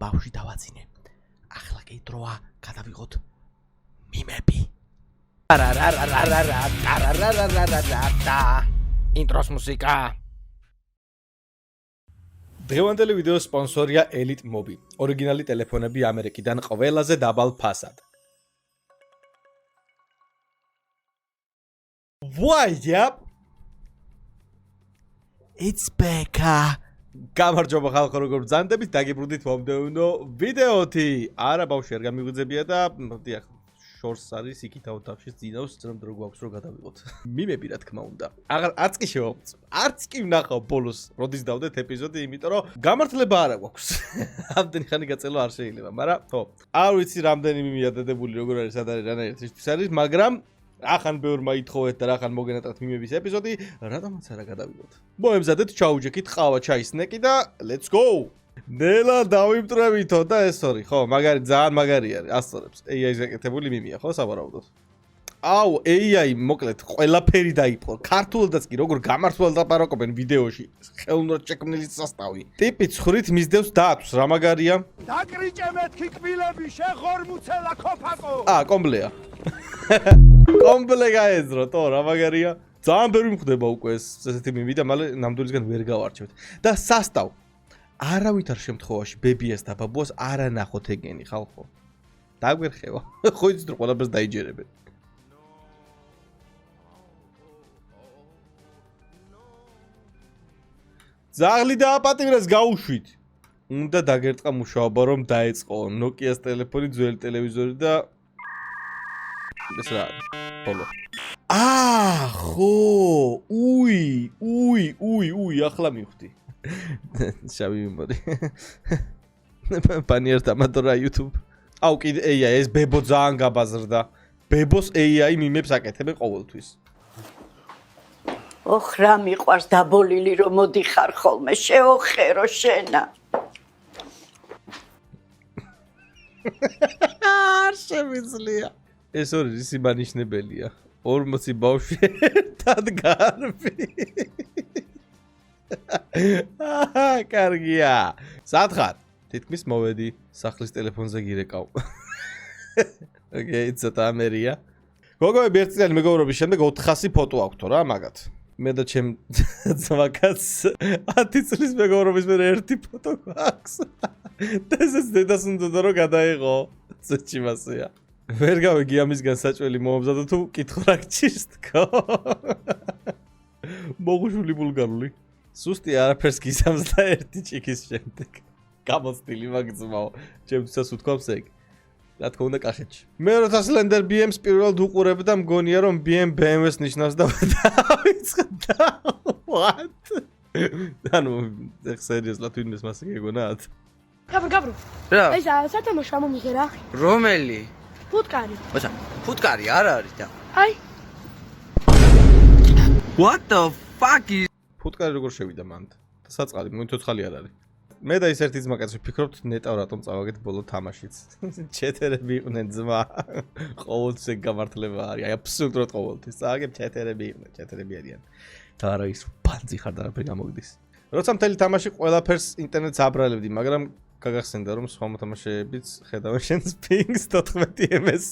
ბავშვი დავაძინე. ახლა კი დროა გადავიღოთ მიმები. ინტროს მუსიკა. დღევანდელი ვიდეოს სპონსორია Elite Mobi. ორიგინალი ტელეფონები ამერიკიდან ყველაზე დაბალ ფასად. What up? It's Becca. გამარჯობა ხალხო, როგორ ბრძანდებით, დაგიბრუნდით მომდევნო ვიდეოთი. არა ბავშვი არ გამიგვიძებია და დიახ, შორს არის იქითაო თავში ძინავს, ძრომ დრო გვაქვს რომ გადავიღოთ. მიმები რა თქმა უნდა. არც კი შევამოწმ. არც კი ვნახავ ბოლოს, როდის დავდეთ ეპიზოდი, იმიტომ რომ გამართლება არა გვაქვს. ამდენი ხანი გაწელო არ შეიძლება, მაგრამ ხო. არ ვიცი რამდენი მიმია დადებული, როგორ არის, სად არის, რანაირად ის არის, მაგრამ ახან ბევრმა ითხოვეთ და ახან მოგენატრათ მიმების ეპიზოდი, რატომაც არა გადავიღოთ. მოემზადეთ ჩაუჯექით ყავა, ჩაი, სნეკი და let's go. ნელა დავიმტრევითო და ეს ორი, ხო, მაგარი ძალიან მაგარი არის, ასწორებს. AI-ზე ეკეთებული მიმია, ხო, სავარაუდოდ. აუ, AI მოკლედ ყველაფერი დაიპყრო. ქართულადაც კი როგორ გამართულად ლაპარაკობენ ვიდეოში, ხელოვნურად შექმნილი სასტავი. ტიპი ცხრით მისდევს დააქვს, რა მაგარია? დაკრიჭე მეთქი კბილები, შეღორმუცელა ქოფაკო. კომბლეა. კომბლე გაეძრო, თო რა მაგარია? ძალიან ბევრი მხვდება უკვე ესეთი მიმი და მალე ნამდვილისგან ვერ გავარჩევთ. და სასტავ. არავითარ შემთხვევაში ბებიას და ბაბუას არ ანახოთ ეგენი, ხალხო. დაგვერხევა. ხო იცით რომ ყველაფერს დაიჯერებენ. ზაღლი დააპატიმრეს გაუშვით. უნდა დაგერტყა მუშაობა რომ დაეწყო Nokia-ს ტელეფონი, ძველი ტელევიზორი და ეს რა არის? ბოლო. ხო, უი, ახლა მივხვდი. შავი მიმოდი. პანიერ დამადორა YouTube. აუ კიდე AI ეს ბებო ძალიან გაბაზრდა. ბებოს AI მიმებს აკეთებენ ყოველთვის. ოხ რა მიყვარს დაბოლილი რომ მოდიხარ ხოლმე შეოხერო შენა. არ შემიძლია. ეს ორი ისი მანიშნებელია. 40 ბავშვი ერთად გარბი. კარგია. სათხარ. თითქმის მოვედი სახლის ტელეფონზე გირეკავ. ოკეი, ცოტა ამერია. გოგოები ერთ წელი მეგობრობის შემდეგ 400 ფოტო აქვთო რა მაგათ. მე და ჩემ ძმაკაც 10 წლის მეგობრობის მერე ერთი ფოტო გვაქვს. და ეს დედას უნდა რომ გადაიღო. წეჩი მასია. ვერ გავიგი ამისგან საჭველი მომამზადო თუ კითხო რა გჭირს თქო. მოგუშვილი ბულგარული. სუსტი არაფერს გიზამს და ერთი ჭიქის შემდეგ. გამოცდილი მაგძმაო. ჩემთვისაც უთქვამს ეგ. რა თქმა უნდა კახეთში. მე როცა Slender BM-ს პირველად უყურებ და მგონია რომ BM BMW-ს ნიშნავს და დავიწყდა. What? ანუ სერიოზულად ვინმეს მასე გეგონათ? გაბრ. რა? ეს სათამაშო ამომიღე რა. რომელი? ფუტკარი. მოცა, ფუტკარი არ არის და. აი. What the fuck is? ფუტკარი როგორ შევიდა მანდ? საწყალი, მოიცოცხალი არ არის. მე და ის ერთი ძმაკაც ვფიქრობთ ნეტავ რატომ წავაგეთ ბოლო თამაშიც. ჩეთერები იყვნენ ძმა. ყოველთვის ეგ გამართლება არის. აი აბსოლუტურად ყოველთვის. წავაგებ ჩეთერები იყვნენ, ჩეთერები არიან. და არა ის ფანძი ხარ და რაფერი გამოგდის. როცა მთელი თამაში ყველაფერს ინტერნეტს აბრალებდი, მაგრამ გაგახსენდა რომ სხვა მოთამაშეებიც ხედავენ შენს პინგს 14 ms.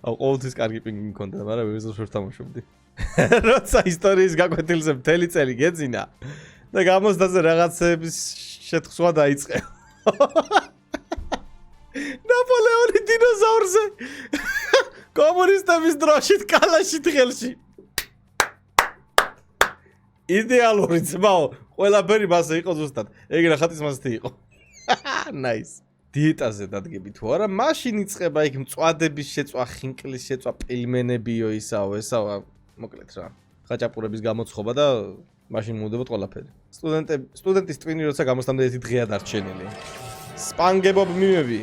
აუ ყოველთვის კარგი პინგი მქონდა, მაგრამ ვეზოს ვერ თამაშობდი. როცა ისტორიის გაკვეთილზე მთელი წელი გეძინა და გამოსდაზე რაღაცების შეთხსვა დაიწყე. ნაპოლეონი დინოზავრზე. კომუნისტების დროში კალაშით ხელში. იდეალური ძმაო, ყველაფერი მასე იყო ზუსტად. ეგ ნახატის მასეთი იყო. Nice. დიეტაზე დადგები თუ არა, მაშინ იწყება იქ მწვადების შეწვა, ხინკლის შეწვა, პილმენებიო ისაო, მოკლედ რა. ხაჭაპურების გამოცხობა და მაშინ მოვდებოდ ყველაფერი. სტუდენტის ტვინი როცა გამოსთამდე ერთი დღეა დარჩენილი. სპანგებობ მიმები.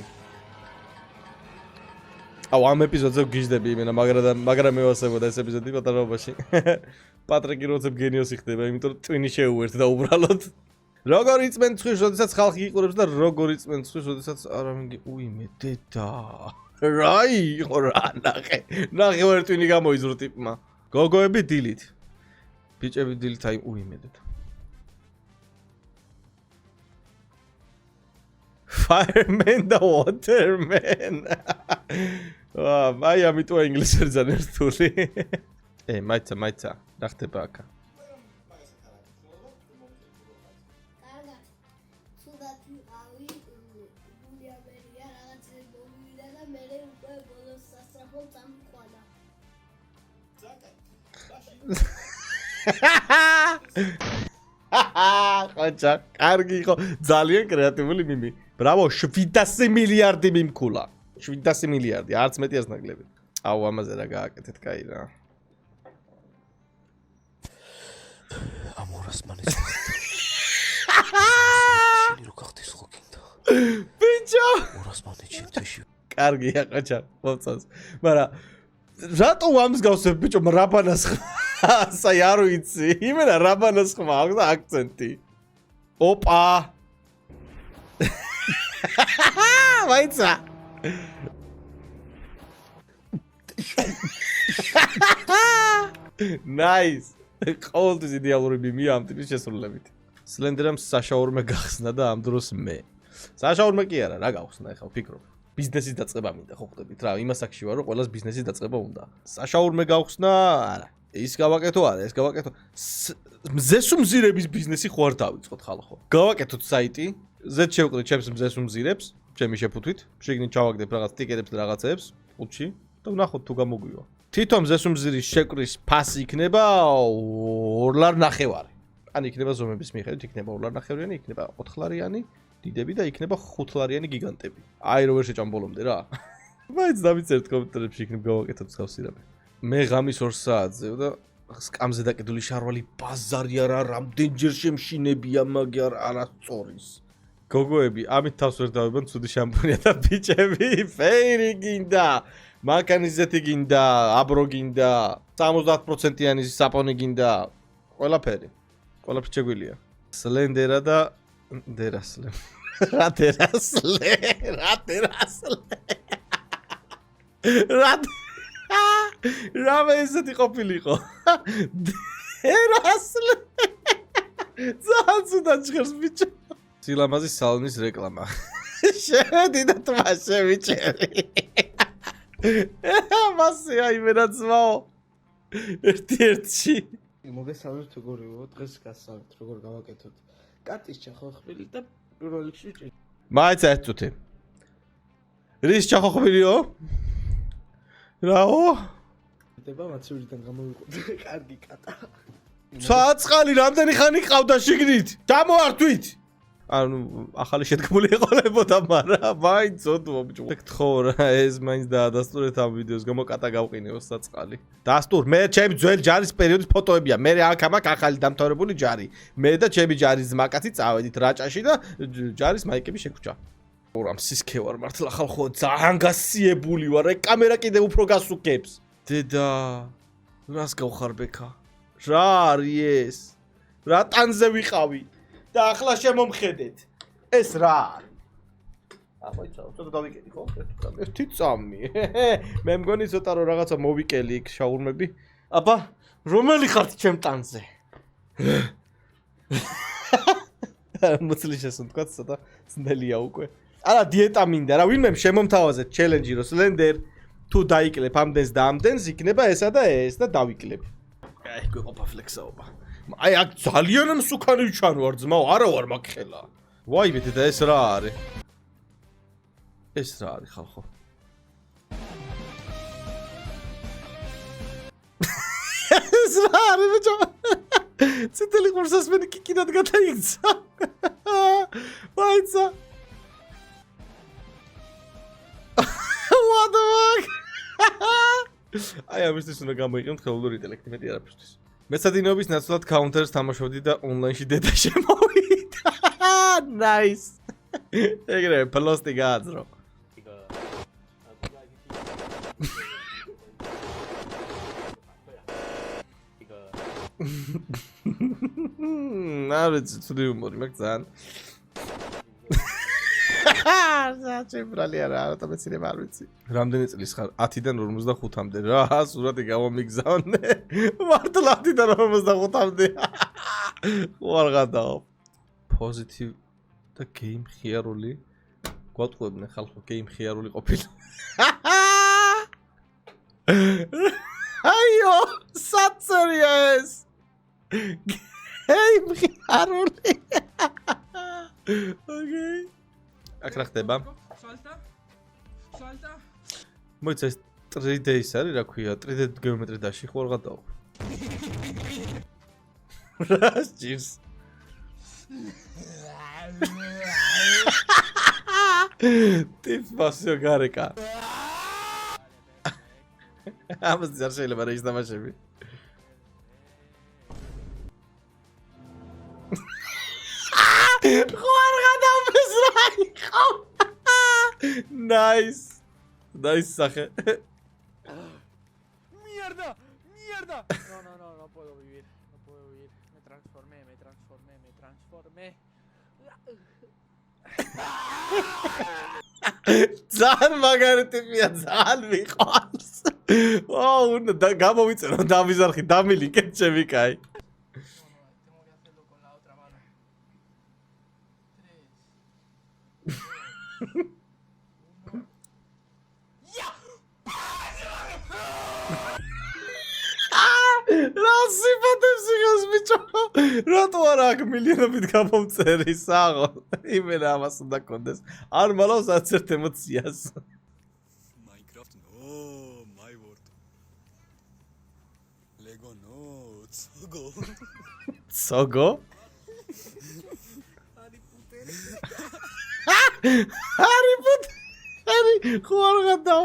აუ ამ ეპიზოდზე ვგიჟდები იმენა, მაგრამ მევასებოდა ეს ეპიზოდი პატარაობაში. პატრიკი როცებ გენიოსი ხდება, იმიტომ რომ ტვინი შეუერთ და უბრალოდ როგორ იწმენ ცხვირს, როდესაც ხალხი იყურებს და როგორ იწმენ ცხვირს, როდესაც არავინ უიმე დედა. რა იყო რა ნახე ვერ ტვინი გამოიზრო ტიპმა. გოგოები დილით. ბიჭები დილით აი უიმე დედა. fireman და waterman. აი ამიტომ ინგლისური ძალიან რთული. მაიცა, რა ხდება აქა? ხოჭა, კარგი იყო, ძალიან კრეატიული მიმი. ბრავო, 700 მილიარდი მიმქულა. 700 მილიარდი, არც მეტი არც ნაკლები. აუ, ამაზე რა გააკეთეთ, კაი რა. ამორას მანეს. შენი რო გახდეს ხო გინდა. ბიჭო! ამორას მანე ჩემთვიში. კარგია, ხოჭა, მომწონს. მაგრამ რატო ამსგავსებ ბიჭო, რაბანას საი არ ვიცი. იმენა რაბანას ხმა აქვს და აქცენტი. ოპა! მაიცა. Nice. ყოველთვის იდეალური მიმია ამ ტიპის შესრულებით. სლენდერამ საშაურმე გახსნა და ამ დროს მე. საშაურმე კი არა, რა გავხსნა ახლა ვფიქრობ. ბიზნესის დაწყება მინდა, ხო ხვდებით რა, იმას აქში ვარ, რომ ყველას ბიზნესის დაწყება უნდა. საშაურმე გავხსნა, არა. ის გავაკეთო არა, ეს გავაკეთო. მზესუმზირების ბიზნესი ხო არ დავიწყოთ ხალხო. გავაკეთოთ საიტი, ზედ შევყრით ჩემს მზესუმზირებს, ჩემი შეფუთვით, შეგნით ჩავაგდებ რაღაც ტიკეტებს და რაღაცებს, ხუთში და ვნახოთ თუ გამოგვივა. თვითონ მზესუმზირის შეკვრის ფასი იქნება 2 ლარ ნახევარი. ან იქნება ზომების მიხედვით, იქნება 2 ლარ ნახევრიანი, იქნება 4 ლარიანი დიდები და იქნება 5 ლარიანი გიგანტები. აი რო ვერ შეჭამ ბოლომდე რა. მაინც დამიწერთ კომენტარებში იქნებ გავაკეთოთ ხავსირაბე. მე ღამის 2 საათზე და სკამზე დაკიდული შარვალი ბაზარი არა, რამდენჯერ შემშინებია, მაგრამ არასწორის. გოგოები, ამით თავს ვერ დავებან, ცუდი შამპუნია და ბიჭები, ფეირი გინდა, მანქანიზეთი გინდა, აბრო გინდა, 70%-იანი საპონი გინდა, ყველაფერი. ყველაფერი შეგვილია. სლენდერა და დერასლე. რა დერასლე? რა ესეთი ყოფილიყო? დერასლე. ძალიან ცუდად ჟღერს ბიჭო. სილამაზის სალონის რეკლამა. შევედი და თვაშე ვიჭერი. მასე აი მერაცმაო. ერთ-ერთში. მოგესალმებით როგორიო, დღეს გასწავლეთ როგორ გავაკეთოთ კარტის ჩახოხბილი და პირველ რიგში ჭი. მაინც ერთ წუთი. რის ჩახოხბილიო? რაო? დება მაცურიდან გამოვიყოთ. კარგი კატა. საწყალი რამდენი ხანი ყავდა შიგნით? დამოართვით. ანუ ახალი შედგმული ეყოლებოდა, მაგრამ მაინც ოდო ბიჭო. გთხოვ რა, ეს მაინც დაადასტურეთ ამ ვიდეოს, გამოკატა გავყინეო საწყალი. დასტურ, მე ჩემი ძველი ჯარის პერიოდის ფოტოებია. მე აქ ახალი დამთავრებული ჯარი. მე და ჩემი ჯარის ზმაკაცი წავედით რაჭაში და ჯარის მაიკები შეგვჭა. ორამ სისქე ვარ მართლა ხალხო, ძალიან გასიებული ვარ. ეგ კამერა კიდე უფრო გასუკებს. დედა, რას გავხარბექა? რა არის ეს? რა ტანზე ვიყავი? და ახლა შემომხედეთ. ეს რა არის? აბაიცა, ცოტა დავიკედი ხო? ერთი წამი. მე მგონი ცოტა რომ რაღაცა მოვიკელი იქ შაურმები. აბა, რომელი ხართ ჩემ ტანზე? მოცლი შესუნთქვა ცოტა ძნელია უკვე. არა, დიეტა მინდა რა, ვინმე შემომთავაზეთ ჩელენჯი რომ სლენდერ თუ დაიკლებ ამდენს და ამდენს იქნება ესა და ეს და დავიკლებ. აი, გვეყოფა ფლექსაობა. აი აქ ძალიან მსუქანი ვჩანო არ ძმაო, არა ვარ მაგ ხელა. ვაიმე დედა ეს რა არის? ეს რა არის ხალხო? ეს რა არის ბიჭო? ციტელი ყურსასმენი კიკინად გადაიქცა. ვაიცა. What the fuck? აი ამისთვის უნდა გამოიყენოთ ხელოვნური ინტელექტი, მეტი არაფერთვის. მეცადინეობის ნაცვლად counter-ს თამაშობდი და online-ში დედა შემოვიდა. Nice. ეგრევე პლოსტი გააძრო. ნავეც ცუდი უმორი მაგ ძალიან. საჭიბრალი არა, რა მეცნიერება არ ვიცი. რამდენი წლის ხარ? 10-დან 45-მდე. რა, სურათი გამომიგზავნე. მართლა 10-დან 45-მდე. ხო არ გადაო. Positive და game ხიარული. გვატყუებდნენ ხალხო გეიმ ხიარული ყოფილი. აიო, საწერია ეს. გეიმ ხიარული. ოკეი. აქ რა ხდება? მოიცა ეს 3D ის არის, რა ქვია, 3D გეომეტრი დაში ხო რა გადაო. რა ჭირს? ტიპ მასიო გარეკა. ამას არ შეიძლება რა ის დამაშები. ხო არ გადავდეს რა იყო. Nice. Nice sache. Mierda! Mierda! No puedo vivir. No puedo vivir. Me transformé. ძალიან მაგარი ტიპია, ძალიან მიყვარს. უნდა გამოვიწერო, დავიზარხი, დამილინკეთ ჩემი კაი. რა სიფათებს იღებს ბიჭო? რატო არ აქვს მილიონობით გამომწერი საღო? იმენა ამას უნდა კონდეს. არ მალავს 11 ემოციას. Minecraft no, my word. Lego no, Sogo. Sogo? Harry Potter. ხო არ გადავ.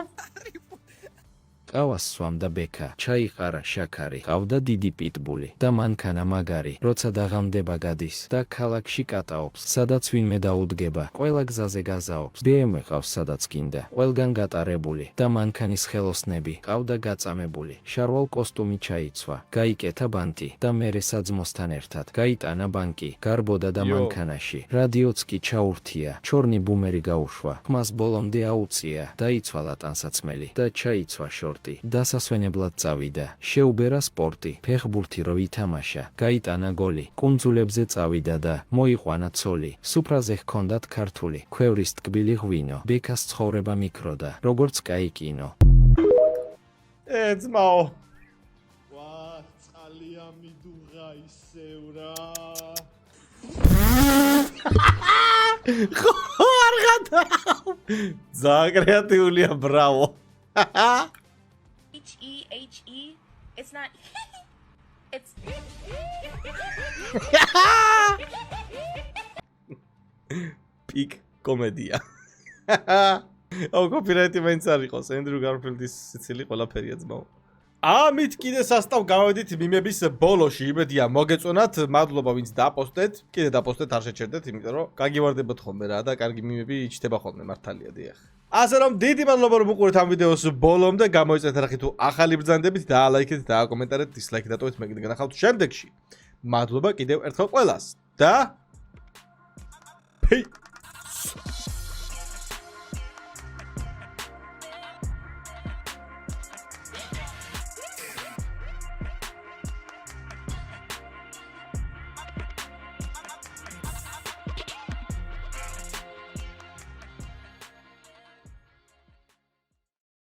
ყავას სვამდა ბექა, ჩაიყარა შაქარი, ყავდა დიდი პიტბული და მანქანა მაგარი, როცა დაღამდება გადის და ქალაქში კატაობს, სადაც ვინმე დაუდგება, ყველა გზაზე გაზაობს, BMW ყავს სადაც გინდა, ყველგან გატარებული და მანქანის ხელოსნები, ყავდა გაწამებული, შარვალ კოსტუმი ჩაიცვა, გაიკეთა ბანტი და მერე საძმოსთან ერთად, გაიტანა ბანკი, გარბოდა და მანქანაში, რადიოც კი ჩაურთია, ჩორნი ბუმერი გაუშვა, ხმას ბოლომდე აუწია, დაიცვალა ტანსაცმელი და ჩაიცვა შორტი. დასასვენებლად წავიდა, შეუბერა სპორტი, ფეხბურთი რო ითამაშა, გაიტანა გოლი, კუნძულებზე წავიდა და მოიყვანა ცოლი, სუფრაზე ჰქონდათ ქართული, ქვევრის ტკბილი ღვინო, ბექას ცხოვრება მიკროდა, როგორც კაი კინო. ძმაო. ვა, წყალია მიდუღა ისევ რა. ხო არ გადავ. ძალიან კრეატიულია, ბრავო. H-E-H-E. It's not. It's. Peak comedy. აუ კოპირაიტი მაინც არ იყოს, ენდრუ გარფილდის სიცილი ყველაფერია ძმაო. ამით კიდე სასტავ გავედით მიმების ბოლოში, იმედია მოგეწონათ, მადლობა ვინც დაპოსტეთ, კიდე დაპოსტეთ არ შეჩერდეთ, იმიტომ რომ გაგივარდებათ ხოლმე რა და კარგი მიმები იჩდება ხოლმე მართალია დიახ. ასე რომ დიდი მადლობა რომ უყურეთ ამ ვიდეოს ბოლომდე, გამოიწვეთ არახი თუ ახალი ბრძანდებით, დაალაიქეთ და აკომენტარეთ, დისლაიქი დატოვეთ, მე კიდე განახავთ შემდეგში. მადლობა კიდევ ერთხელ ყველას და